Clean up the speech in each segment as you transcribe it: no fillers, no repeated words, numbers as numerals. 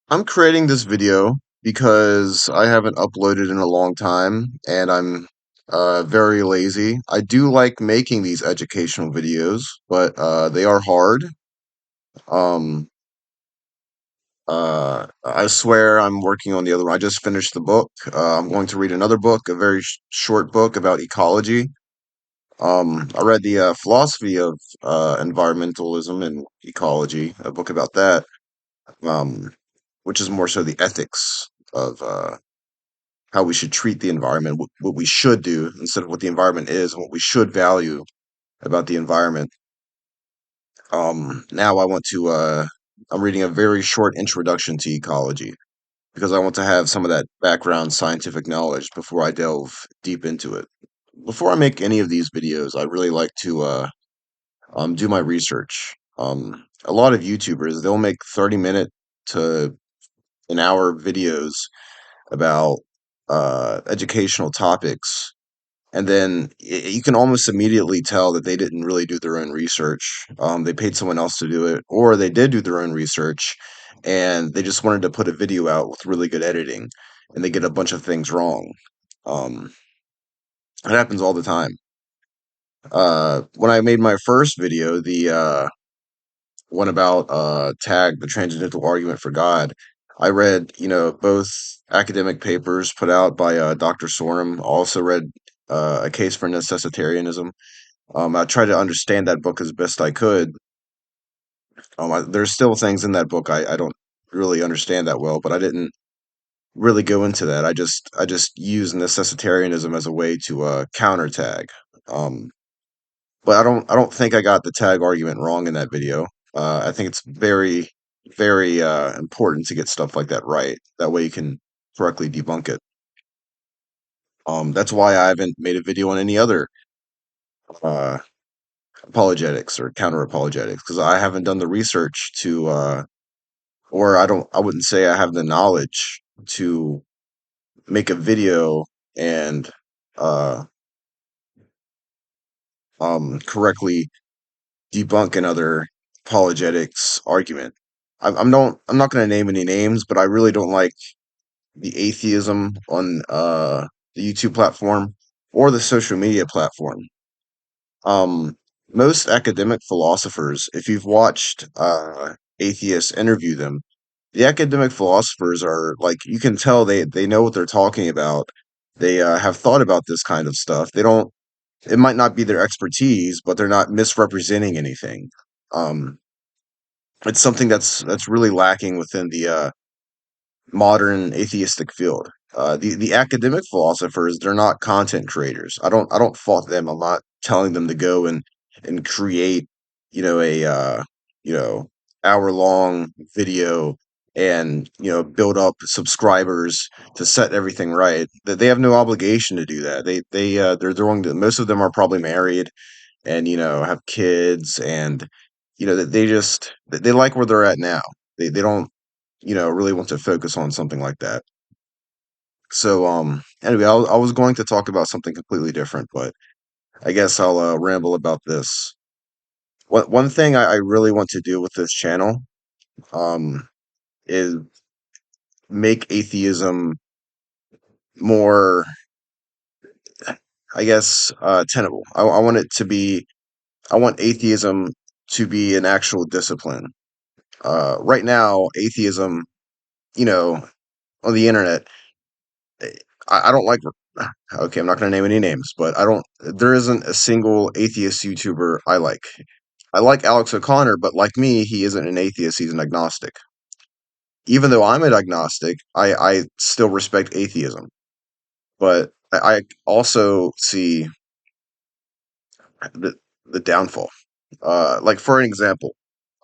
I'm creating this video because I haven't uploaded in a long time and I'm very lazy. I do like making these educational videos, but they are hard. Um, I swear I'm working on the other one. I just finished the book. I'm going to read another book, a very short book about ecology. I read the philosophy of environmentalism and ecology, a book about that, um, which is more so the ethics of how we should treat the environment, what we should do instead of what the environment is, and what we should value about the environment. Now I want to. I'm reading a very short introduction to ecology because I want to have some of that background scientific knowledge before I delve deep into it. Before I make any of these videos, I really like to do my research. A lot of YouTubers they'll make 30-minute to an hour videos about educational topics. And then you can almost immediately tell that they didn't really do their own research. They paid someone else to do it, or they did do their own research and they just wanted to put a video out with really good editing and they get a bunch of things wrong. Um, it happens all the time. When I made my first video, the one about tag the transcendental argument for God, I read both academic papers put out by Dr. Sornum. Also read a case for necessitarianism. I tried to understand that book as best I could. There's still things in that book I don't really understand that well, but I didn't really go into that. I just use necessitarianism as a way to counter tag. Um, but I don't think I got the tag argument wrong in that video. I think it's very important to get stuff like that right. That way you can correctly debunk it. That's why I haven't made a video on any other uh, apologetics or counter apologetics because I haven't done the research to, or I wouldn't say I have the knowledge to make a video and uh, correctly debunk another apologetics argument. I'm not going to name any names, but I really don't like the atheism on the YouTube platform or the social media platform. Um, Most academic philosophers, if you've watched atheists interview them, the academic philosophers are like you can tell they know what they're talking about. They have thought about this kind of stuff. They don't. It might not be their expertise, but they're not misrepresenting anything. Um, it's something that's really lacking within the modern atheistic field. The academic philosophers, they're not content creators. I don't fault them. I'm not telling them to go and create, a you know hour long video and build up subscribers to set everything right. That they have no obligation to do that. They're doing. Most of them are probably married and have kids and they just they like where they're at now. They don't really want to focus on something like that. So, anyway, I was going to talk about something completely different, but I guess I'll ramble about this. One thing I really want to do with this channel, um, is make atheism more, I guess, tenable. I want it to be, I want atheism to be an actual discipline. Right now, atheism, you know, on the internet, eh, I don't like. Okay, I'm not going to name any names, but I don't. There isn't a single atheist YouTuber I like. I like Alex O'Connor, but like me, he isn't an atheist. He's an agnostic. Even though I'm an agnostic, I still respect atheism. But I also see the the downfall. Like for an example,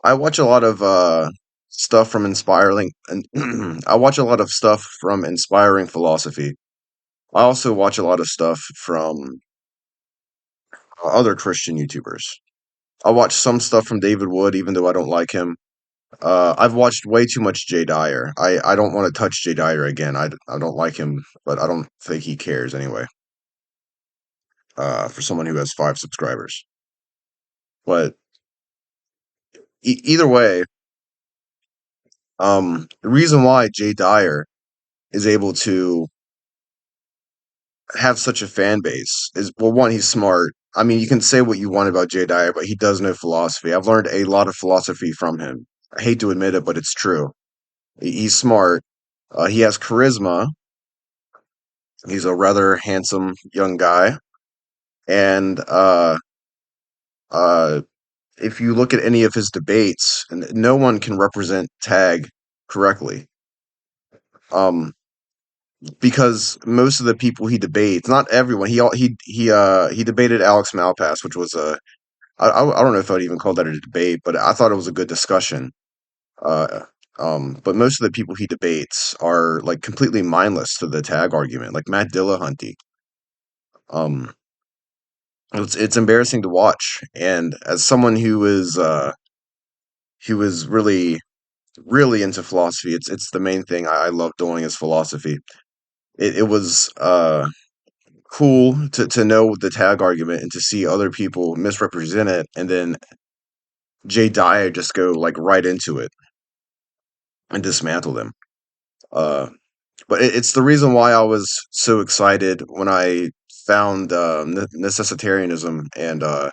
I watch a lot of stuff from inspiring, and I watch a lot of stuff from inspiring philosophy. I also watch a lot of stuff from other Christian YouTubers. I watch some stuff from David Wood, even though I don't like him. I've watched way too much Jay Dyer. I don't want to touch Jay Dyer again. I don't like him, but I don't think he cares anyway. For someone who has 5 subscribers, but either way, The reason why Jay Dyer is able to have such a fan base is, well, one, he's smart. I mean, you can say what you want about Jay Dyer, but he does know philosophy. I've learned a lot of philosophy from him. I hate to admit it, but it's true. He's smart. He has charisma. He's a rather handsome young guy. And uh, if you look at any of his debates, no one can represent Tag correctly. Um, because most of the people he debates, not everyone, he debated Alex Malpass, which was a I don't know if I'd even call that a debate, but I thought it was a good discussion. Uh, but most of the people he debates are like completely mindless to the Tag argument, like Matt Dillahunty. Um, it's embarrassing to watch, and as someone who is really into philosophy, it's the main thing I love doing is philosophy. It was cool to know the Tag argument and to see other people misrepresent it, and then Jay Dyer just go like right into it and dismantle them. Uh, but it's the reason why I was so excited when I found necessitarianism, and I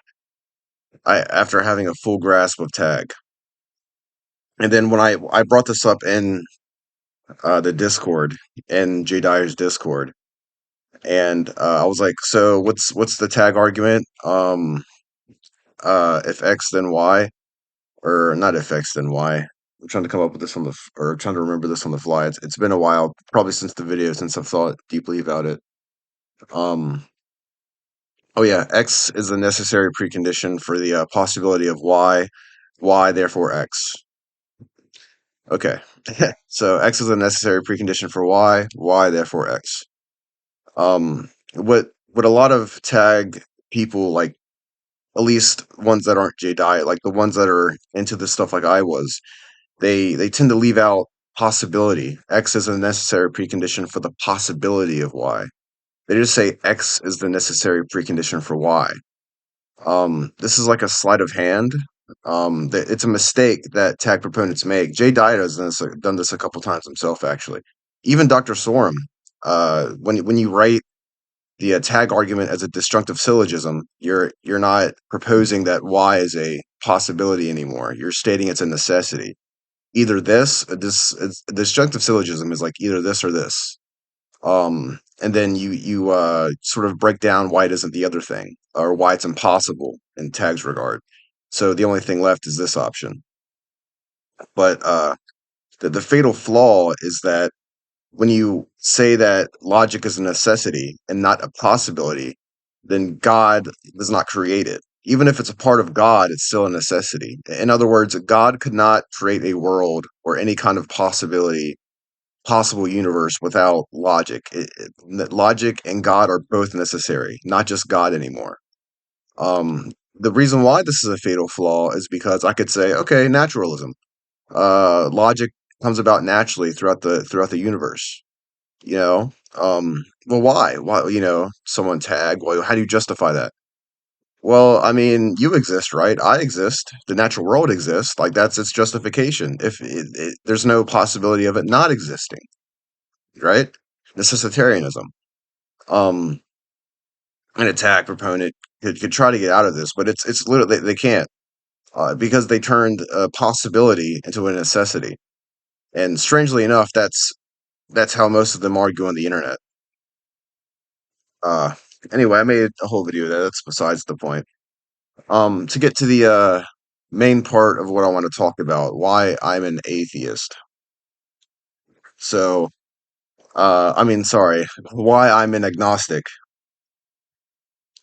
after having a full grasp of Tag, and then when I brought this up in the Discord, in Jay Dyer's Discord, and I was like, so what's the Tag argument? If X then Y, or not if X then Y. I'm trying to come up with this or trying to remember this on the fly. It's been a while, probably since the video, since I've thought deeply about it. Um, oh yeah, X is a necessary precondition for the possibility of Y. Y therefore X. Okay, so X is a necessary precondition for Y. Y therefore X. What a lot of Tag people like, at least ones that aren't J Diet, like the ones that are into this stuff like I was, they tend to leave out possibility. X is a necessary precondition for the possibility of Y. They just say X is the necessary precondition for Y. This is like a sleight of hand. It's a mistake that Tag proponents make. Jay Dyer has done this a couple times himself, actually. Even Dr. Sorum, when you write the Tag argument as a disjunctive syllogism, you're not proposing that Y is a possibility anymore. You're stating it's a necessity. Either a disjunctive syllogism is like either this or this. And then you sort of break down why it isn't the other thing, or why it's impossible in Tag's regard. So the only thing left is this option. But the fatal flaw is that when you say that logic is a necessity and not a possibility, then God does not create it. Even if it's a part of God, it's still a necessity. In other words, God could not create a world or any kind of possible universe without logic. Logic and God are both necessary, not just God anymore. The reason why this is a fatal flaw is because I could say, okay, naturalism. Logic comes about naturally throughout the universe. You know, well, why? Why? Someone Tag. Well, how do you justify that? Well, I mean, you exist, right? I exist. The natural world exists. Like that's its justification. If there's no possibility of it not existing, right? Necessitarianism. Um, an attack proponent could try to get out of this, but it's literally they can't because they turned a possibility into a necessity. And strangely enough, that's how most of them argue on the internet. Uh, anyway, I made a whole video there. That's besides the point. To get to the main part of what I want to talk about, why I'm an atheist. So, I mean, sorry, why I'm an agnostic.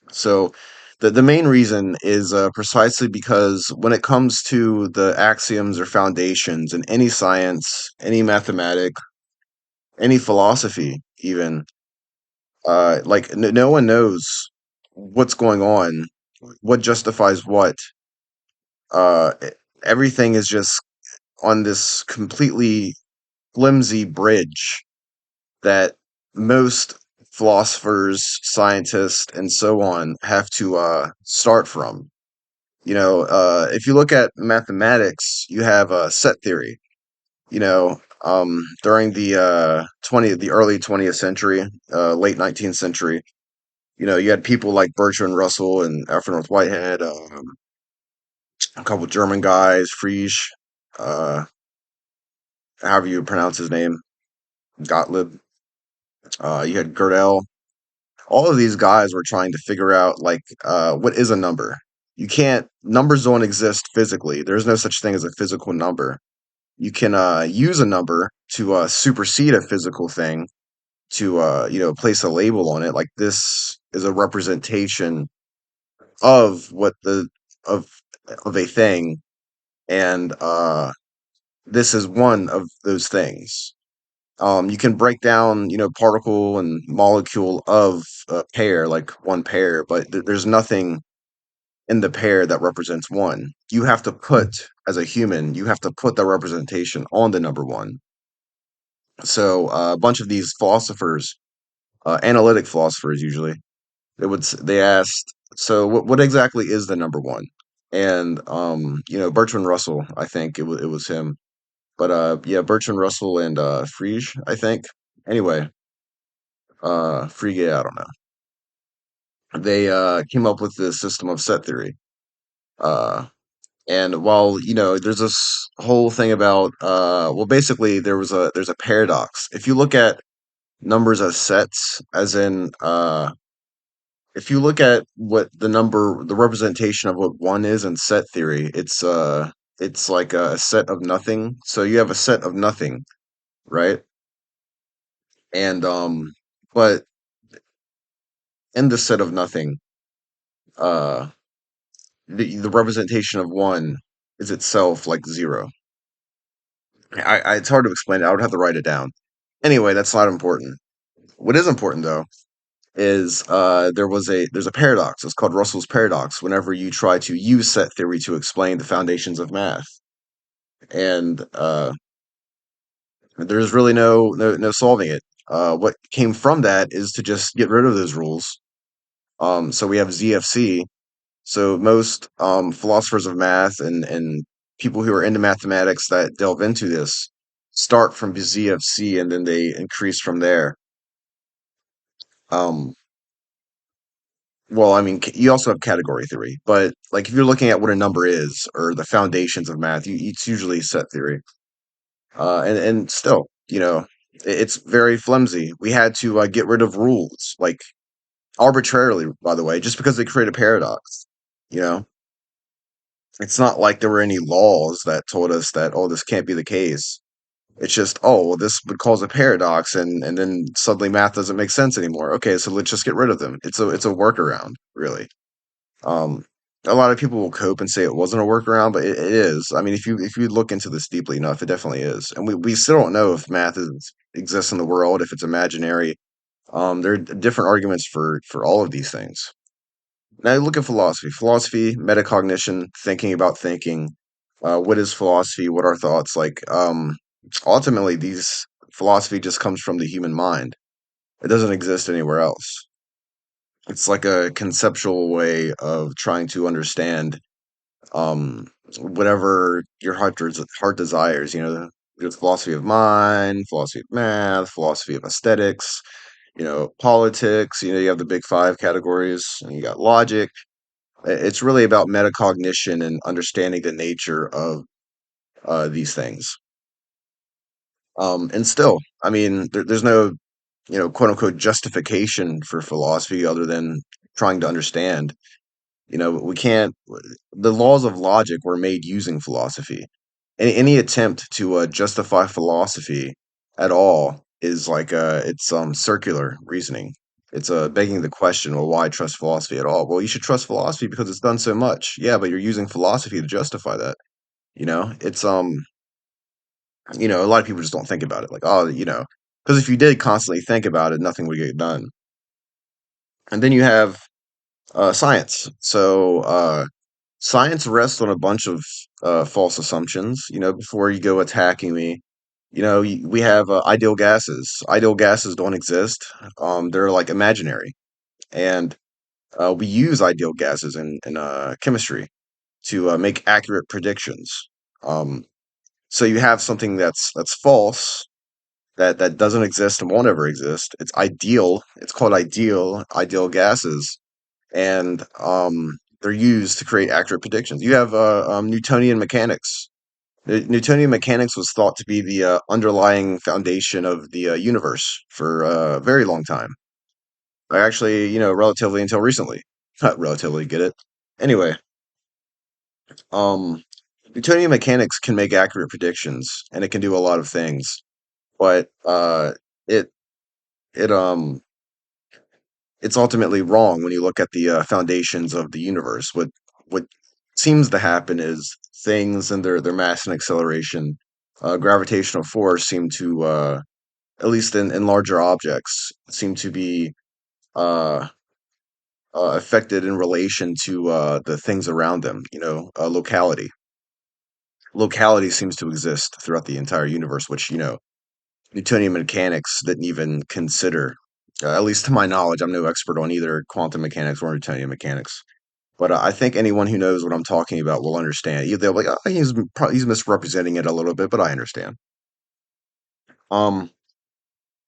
So, the main reason is precisely because when it comes to the axioms or foundations in any science, any mathematics, any philosophy, even, like no one knows what's going on, what justifies what. Uh, e- Everything is just on this completely flimsy bridge that most philosophers, scientists, and so on have to start from. If you look at mathematics, you have a set theory. during the early 20th century, late 19th century, you had people like Bertrand Russell and Alfred North Whitehead, a couple German guys, Frisch, uh, however you pronounce his name, Gottlieb. You had Gödel. All of these guys were trying to figure out like what is a number. You can't Numbers don't exist physically. There's no such thing as a physical number. You can use a number to supersede a physical thing to place a label on it. Like this is a representation of what the of of a thing, and this is one of those things. You can break down, particle and molecule of a pair, like one pair, but there's nothing in the pair that represents one. You have to put, as a human, you have to put the representation on the number one. So a bunch of these philosophers, analytic philosophers usually, they asked, so what exactly is the number one? And Bertrand Russell, I think it was him. But yeah, Bertrand Russell and Frege, I think. Anyway, Frege, I don't know. They came up with this system of set theory. Uh, and while there's this whole thing about well, basically there's a paradox. If you look at numbers as sets, as in if you look at what the representation of what one is in set theory, it's like a set of nothing. So you have a set of nothing, right? And but in the set of nothing, uh the representation of one is itself like zero. It's hard to explain it. I would have to write it down. Anyway, that's not important. What is important though is there's a paradox. It's called Russell's paradox. Whenever you try to use set theory to explain the foundations of math, and there's really no solving it. What came from that is to just get rid of those rules. So we have ZFC. So most philosophers of math and people who are into mathematics that delve into this start from ZFC and then they increase from there. Um, well, I mean, you also have category theory, but like if you're looking at what a number is or the foundations of math, it's usually set theory. And still, it's very flimsy. We had to get rid of rules, like arbitrarily, by the way, just because they create a paradox. You know, it's not like there were any laws that told us that, oh, this can't be the case. It's just, oh, well, this would cause a paradox, and then suddenly math doesn't make sense anymore. Okay, so let's just get rid of them. It's a workaround, really. Um, a lot of people will cope and say it wasn't a workaround, but it is. I mean, if you look into this deeply enough, it definitely is. And we still don't know if exists in the world, if it's imaginary. There are different arguments for all of these things. Now you look at philosophy. Philosophy, metacognition, thinking about thinking. What is philosophy? What are thoughts? Like, ultimately, these philosophy just comes from the human mind. It doesn't exist anywhere else. It's like a conceptual way of trying to understand whatever your heart desires. There's philosophy of mind, philosophy of math, philosophy of aesthetics. Politics. You have the big five categories, and you got logic. It's really about metacognition and understanding the nature of these things. And still, I mean, there's no, quote unquote justification for philosophy other than trying to understand. We can't. The laws of logic were made using philosophy. Any attempt to justify philosophy at all is like it's circular reasoning. It's begging the question, well, why trust philosophy at all? Well, you should trust philosophy because it's done so much. Yeah, but you're using philosophy to justify that. It's a lot of people just don't think about it. Like, oh, because if you did constantly think about it, nothing would get done. And then you have science. So science rests on a bunch of false assumptions. Before you go attacking me, we have ideal gases. Ideal gases don't exist. They're like imaginary, and we use ideal gases in chemistry to make accurate predictions. Um, So you have something that's false, that doesn't exist and won't ever exist. It's ideal. It's called ideal gases, and they're used to create accurate predictions. You have Newtonian mechanics. Newtonian mechanics was thought to be the underlying foundation of the universe for a very long time. Actually, relatively until recently. Not relatively, get it? Anyway, um, Newtonian mechanics can make accurate predictions, and it can do a lot of things, but it it it's ultimately wrong when you look at the foundations of the universe. What seems to happen is things and their mass and acceleration, gravitational force seem to, at least in larger objects, seem to be uh, affected in relation to the things around them. Locality. Locality seems to exist throughout the entire universe, which Newtonian mechanics didn't even consider. At least to my knowledge, I'm no expert on either quantum mechanics or Newtonian mechanics. But I think anyone who knows what I'm talking about will understand. They'll be like, oh, he's misrepresenting it a little bit, but I understand. Um,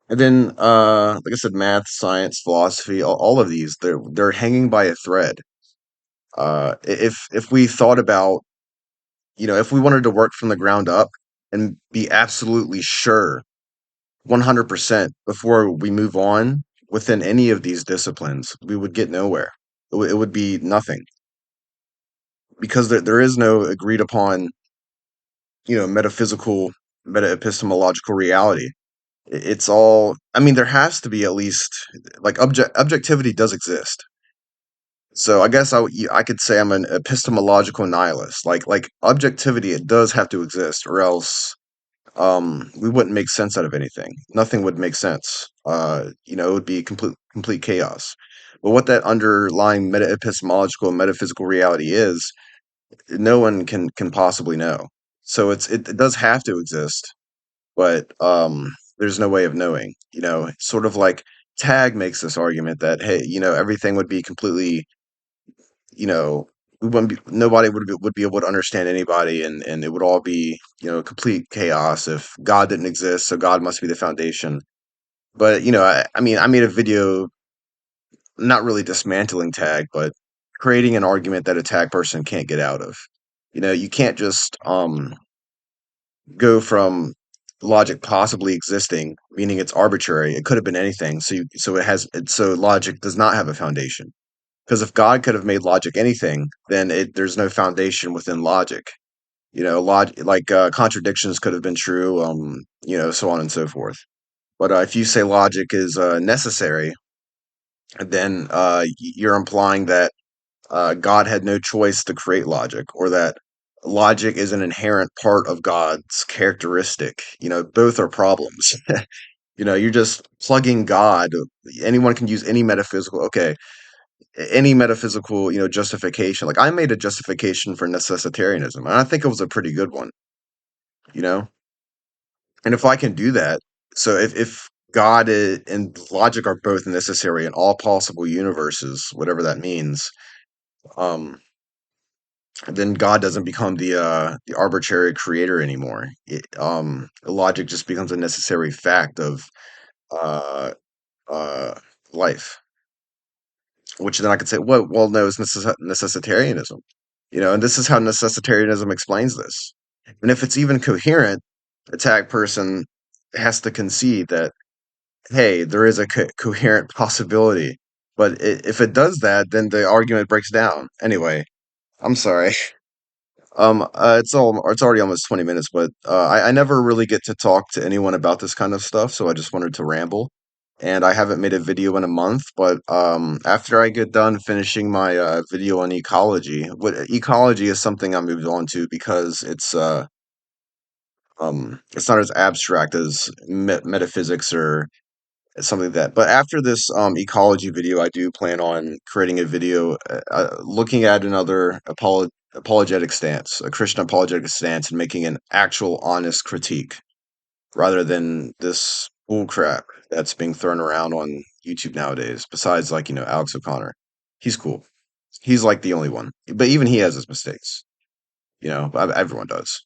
and then, like I said, math, science, philosophy, all of these, they're hanging by a thread. If we thought about, if we wanted to work from the ground up and be absolutely sure 100% before we move on within any of these disciplines, we would get nowhere. It would be nothing because there is no agreed upon, metaphysical, meta epistemological reality. It's all, I mean, there has to be at least, like, objectivity does exist. So I guess I could say I'm an epistemological nihilist. Like objectivity, it does have to exist, or else we wouldn't make sense out of anything. Nothing would make sense. It would be complete chaos. But what that underlying meta epistemological and metaphysical reality is, no one can possibly know. So it does have to exist, but there's no way of knowing. It's sort of like Tag makes this argument that, hey, everything would be completely, you know, we wouldn't be, nobody would be able to understand anybody, and it would all be, complete chaos if God didn't exist. So God must be the foundation. But I mean, I made a video not really dismantling Tag, but creating an argument that a Tag person can't get out of. You can't just go from logic possibly existing, meaning it's arbitrary. It could have been anything. So logic does not have a foundation. Because if God could have made logic anything, then there's no foundation within logic. Contradictions could have been true, so on and so forth. But if you say logic is necessary, then you're implying that God had no choice to create logic, or that logic is an inherent part of God's characteristic. Both are problems. You're just plugging God. Anyone can use any metaphysical. Okay, any metaphysical, justification. Like I made a justification for necessitarianism, and I think it was a pretty good one. You know, and if I can do that, so if and logic are both necessary in all possible universes, whatever that means, um, then God doesn't become the arbitrary creator anymore. Logic just becomes a necessary fact of uh, uh, life, which then I could say, well, no, it's necessitarianism. And this is how necessitarianism explains this. And if it's even coherent, the tag person has to concede that, hey, there is a coherent possibility. But if it does that, then the argument breaks down. Anyway, I'm sorry. It's already almost 20 minutes, but I never really get to talk to anyone about this kind of stuff, so I just wanted to ramble. And I haven't made a video in a month, but after I get done finishing my video on ecology, what ecology is something I moved on to because it's not as abstract as metaphysics or something like that. But after this ecology video, I do plan on creating a video looking at another apologetic stance, a Christian apologetic stance, and making an actual honest critique rather than this bull crap that's being thrown around on YouTube nowadays. Besides, like, Alex O'Connor, he's cool. He's like the only one, but even he has his mistakes. Everyone does.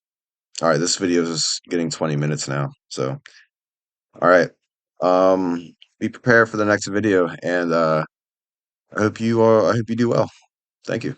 All right, this video is getting 20 minutes now. So, all right. Be prepared for the next video, and I hope you do well. Thank you.